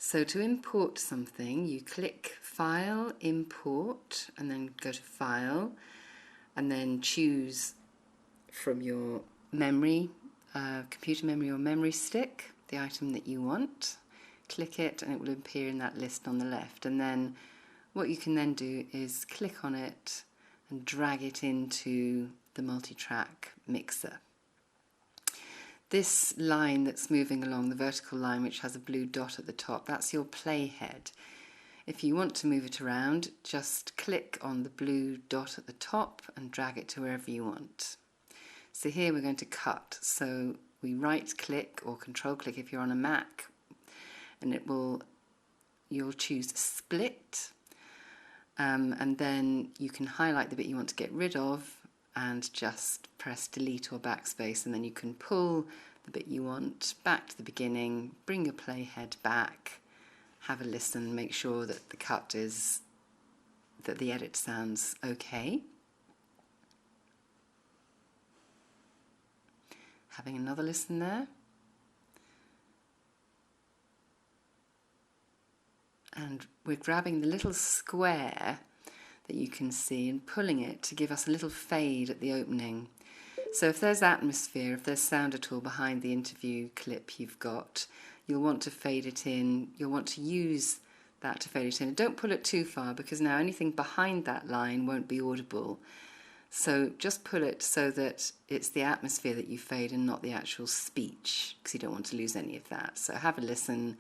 So to import something, you click File, Import, and then go to File, and then choose from your memory, computer memory or memory stick, the item that you want. Click it and it will appear in that list on the left. And then what you can then do is click on it and drag it into the multi-track mixer. This line that's moving along, the vertical line which has a blue dot at the top, that's your playhead. If you want to move it around, just click on the blue dot at the top and drag it to wherever you want. So here we're going to cut, so we right click or control click if you're on a Mac, and you'll choose split, and then you can highlight the bit you want to get rid of and just press delete or backspace, and then you can pull the bit you want back to the beginning, bring your playhead back, have a listen, make sure that the edit sounds okay. Having another listen there. And we're grabbing the little square that you can see and pulling it to give us a little fade at the opening. So if there's atmosphere, if there's sound at all behind the interview clip you've got, you'll want to fade it in, you'll want to use that to fade it in. And don't pull it too far, because now anything behind that line won't be audible. So just pull it so that it's the atmosphere that you fade and not the actual speech, because you don't want to lose any of that. So have a listen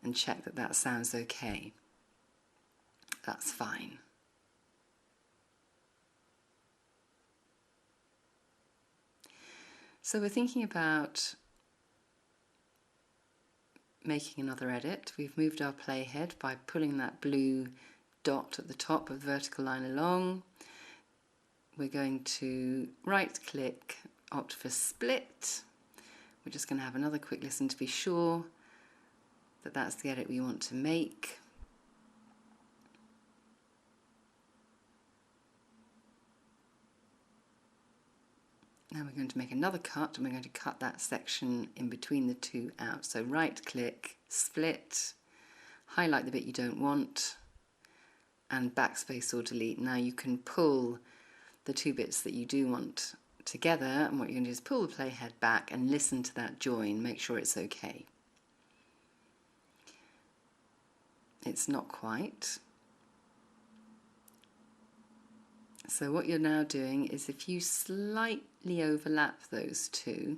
and check that that sounds okay. That's fine. So we're thinking about making another edit. We've moved our playhead by pulling that blue dot at the top of the vertical line along. We're going to right click, opt for split. We're just going to have another quick listen to be sure that that's the edit we want to make. Now we're going to make another cut, and we're going to cut that section in between the two out. So right click, split, highlight the bit you don't want, and backspace or delete. Now you can pull the two bits that you do want together, and what you're going to do is pull the playhead back and listen to that join, make sure it's okay. It's not quite. So what you're now doing is, if you slightly overlap those two,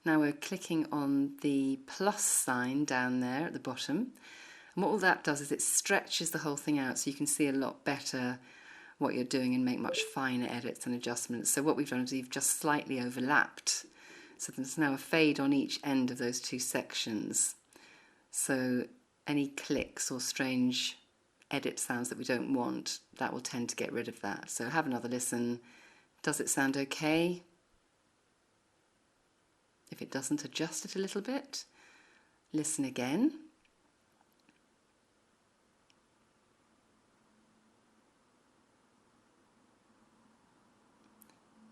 now we're clicking on the plus sign down there at the bottom, and what all that does is it stretches the whole thing out so you can see a lot better what you're doing and make much finer edits and adjustments. So what we've done is we've just slightly overlapped, so there's now a fade on each end of those two sections. So any clicks or strange edit sounds that we don't want, that will tend to get rid of that. So have another listen. Does it sound okay? If it doesn't, adjust it a little bit. Listen again.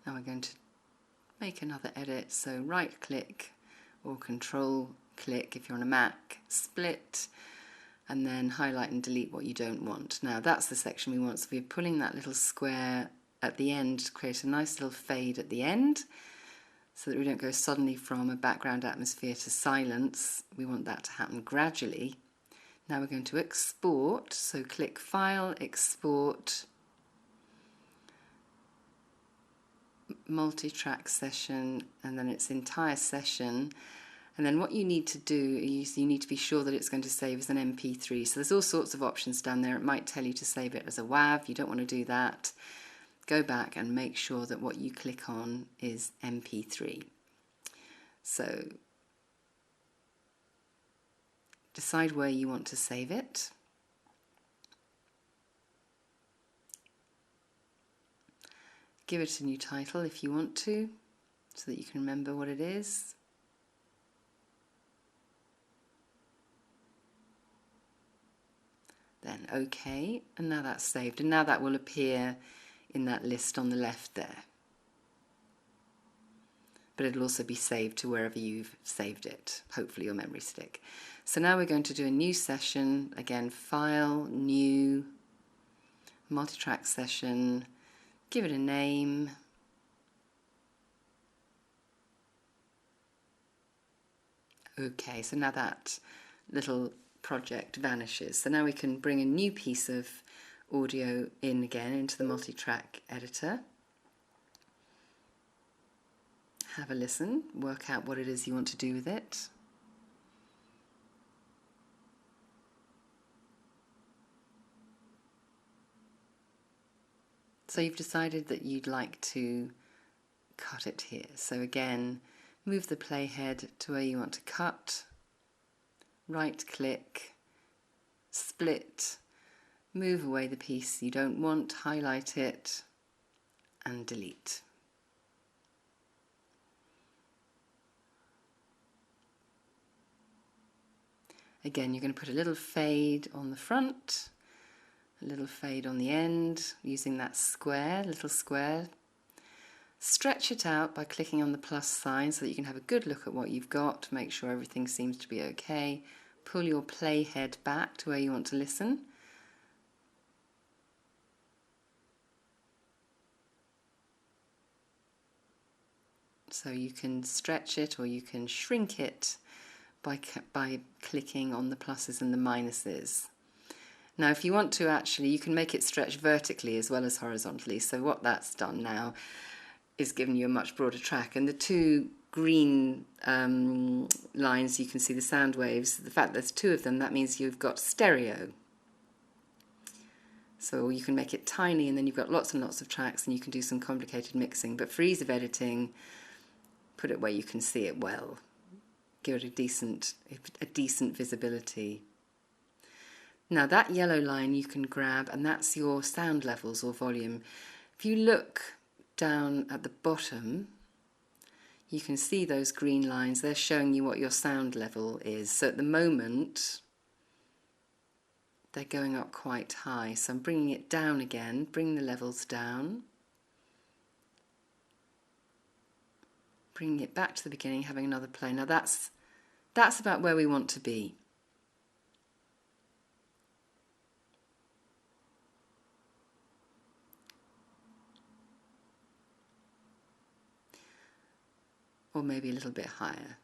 Now we're going to make another edit. So right click or control click if you're on a Mac, split, and then highlight and delete what you don't want. Now that's the section we want, so we're pulling that little square at the end to create a nice little fade at the end, so that we don't go suddenly from a background atmosphere to silence. We want that to happen gradually. Now we're going to export, so click File, Export, Multi-track session, and then its entire session. And then what you need to do is you need to be sure that it's going to save as an MP3. So there's all sorts of options down there. It might tell you to save it as a WAV. You don't want to do that. Go back and make sure that what you click on is MP3. So decide where you want to save it. Give it a new title if you want to, so that you can remember what it is. Then OK, and now that's saved, and now that will appear in that list on the left there. but it'll also be saved to wherever you've saved it, hopefully your memory stick. So now we're going to do a new session, again, File, New, Multi-track session, give it a name. Okay, so now that little project vanishes. So now we can bring a new piece of audio in again into the multi-track editor. Have a listen, work out what it is you want to do with it. So you've decided that you'd like to cut it here. So again, move the playhead to where you want to cut, right click, split, move away the piece you don't want, highlight it and delete. Again, you're going to put a little fade on the front, a little fade on the end, using that square, little square. Stretch it out by clicking on the plus sign so that you can have a good look at what you've got, make sure everything seems to be okay. Pull your playhead back to where you want to listen. So you can stretch it or you can shrink it by clicking on the pluses and the minuses. Now if you want to actually, you can make it stretch vertically as well as horizontally. So what that's done now is giving you a much broader track. And the two green lines, you can see the sound waves. The fact there's two of them, that means you've got stereo. So you can make it tiny and then you've got lots and lots of tracks and you can do some complicated mixing. But for ease of editing, put it where you can see it well. Give it a decent visibility. Now that yellow line you can grab, and that's your sound levels or volume. If you look down at the bottom, you can see those green lines. They're showing you what your sound level is. So at the moment, they're going up quite high. So I'm bringing it down again, bring the levels down. Bringing it back to the beginning, having another play. Now that's about where we want to be. Or maybe a little bit higher.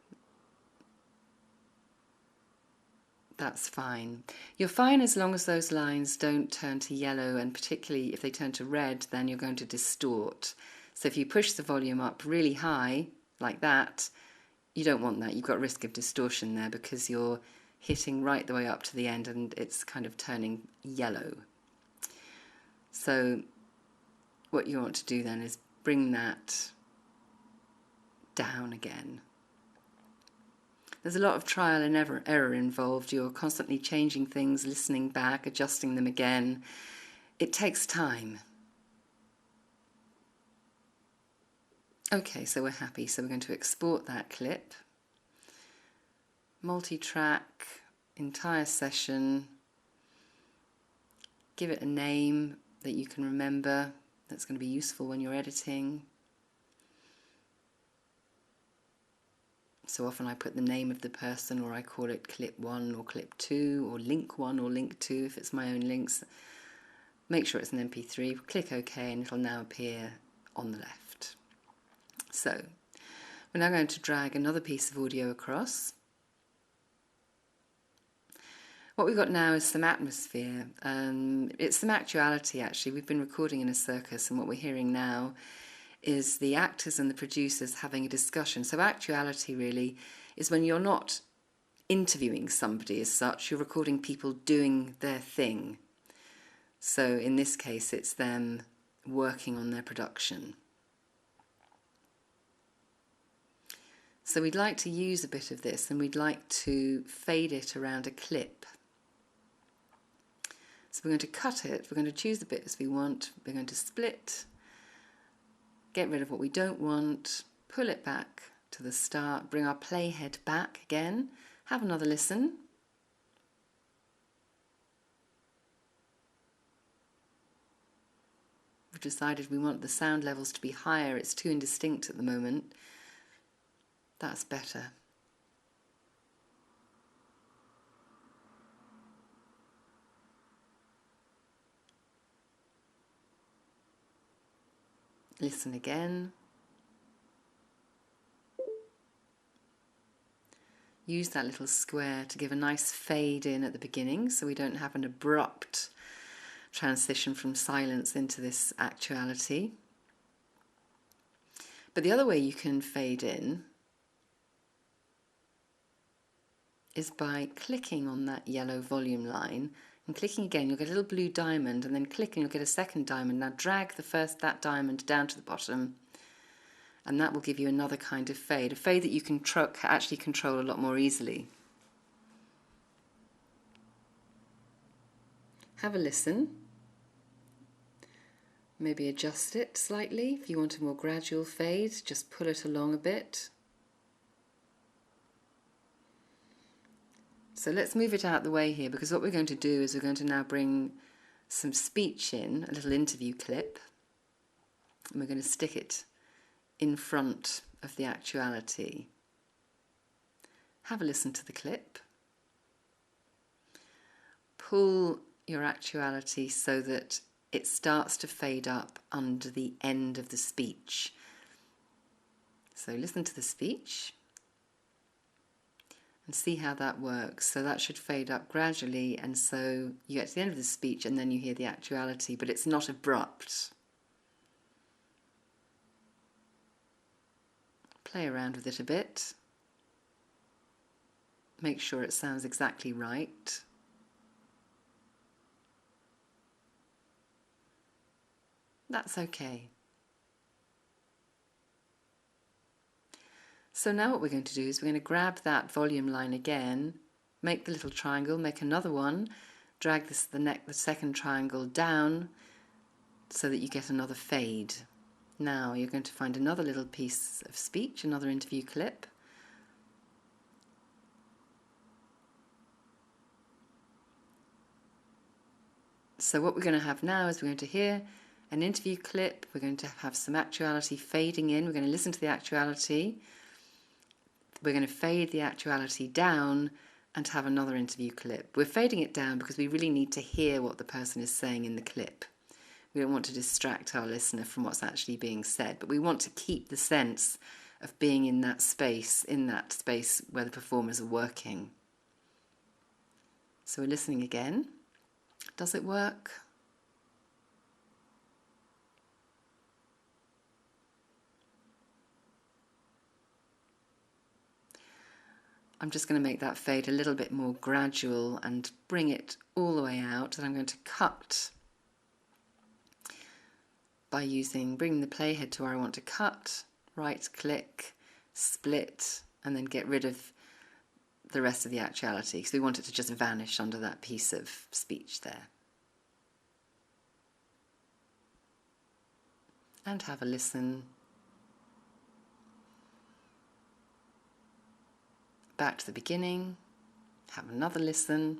That's fine. You're fine as long as those lines don't turn to yellow, and particularly if they turn to red, then you're going to distort. So if you push the volume up really high, like that, you don't want that. You've got risk of distortion there because you're hitting right the way up to the end and it's kind of turning yellow. So what you want to do then is bring that down again. There's a lot of trial and error involved. You're constantly changing things, listening back, adjusting them again. It takes time. Okay, so we're happy. So we're going to export that clip. Multi-track, entire session. Give it a name that you can remember. That's going to be useful when you're editing. So often I put the name of the person, or I call it clip 1 or clip 2 or link 1 or link 2 if it's my own links. Make sure it's an MP3, click OK, and it'll now appear on the left. So we're now going to drag another piece of audio across. What we've got now is some atmosphere. It's some actuality actually. We've been recording in a circus, and what we're hearing now is the actors and the producers having a discussion. So actuality really is when you're not interviewing somebody as such, you're recording people doing their thing. So in this case it's them working on their production. So we'd like to use a bit of this and we'd like to fade it around a clip. So we're going to cut it, we're going to choose the bits we want, we're going to split, get rid of what we don't want, pull it back to the start, bring our playhead back again, have another listen. We've decided we want the sound levels to be higher, it's too indistinct at the moment. That's better. Listen again. Use that little square to give a nice fade in at the beginning so we don't have an abrupt transition from silence into this actuality. But the other way you can fade in is by clicking on that yellow volume line and clicking again. You'll get a little blue diamond, and then clicking you'll get a second diamond. Now drag that diamond down to the bottom, and that will give you another kind of fade, a fade that you can actually control a lot more easily. Have a listen. Maybe adjust it slightly. If you want a more gradual fade, just pull it along a bit. So let's move it out the way here, because what we're going to do is we're going to now bring some speech in, a little interview clip, and we're going to stick it in front of the actuality. Have a listen to the clip. Pull your actuality so that it starts to fade up under the end of the speech. So listen to the speech and see how that works. So that should fade up gradually, and so you get to the end of the speech and then you hear the actuality, but it's not abrupt. Play around with it a bit. Make sure it sounds exactly right. That's okay. So now what we're going to do is we're going to grab that volume line again, make the little triangle, make another one, drag the second triangle down so that you get another fade. Now you're going to find another little piece of speech, another interview clip. So what we're going to have now is we're going to hear an interview clip, we're going to have some actuality fading in, we're going to listen to the actuality, we're going to fade the actuality down and have another interview clip. We're fading it down because we really need to hear what the person is saying in the clip. We don't want to distract our listener from what's actually being said, but we want to keep the sense of being in that space where the performers are working. So we're listening again. Does it work? I'm just going to make that fade a little bit more gradual and bring it all the way out. And I'm going to cut by bringing the playhead to where I want to cut, right click, split, and then get rid of the rest of the actuality, because we want it to just vanish under that piece of speech there. And have a listen. Back to the beginning, have another listen.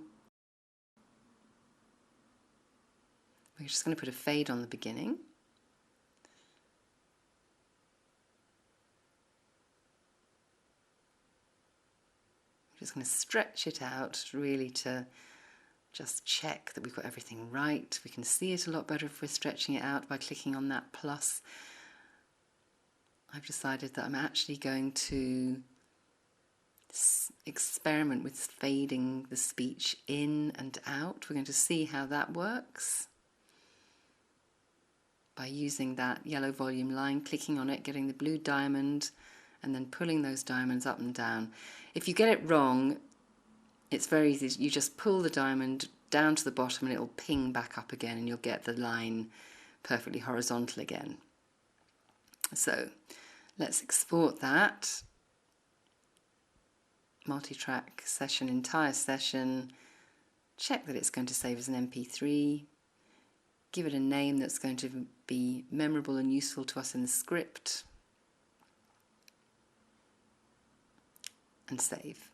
We're just going to put a fade on the beginning. We're just going to stretch it out really to just check that we've got everything right. We can see it a lot better if we're stretching it out by clicking on that plus. I've decided that I'm actually going to experiment with fading the speech in and out. We're going to see how that works by using that yellow volume line, clicking on it, getting the blue diamond, and then pulling those diamonds up and down. If you get it wrong, it's very easy. You just pull the diamond down to the bottom and it'll ping back up again, and you'll get the line perfectly horizontal again. So let's export that. Multi-track session, entire session. Check that it's going to save as an MP3. Give it a name that's going to be memorable and useful to us in the script. And save.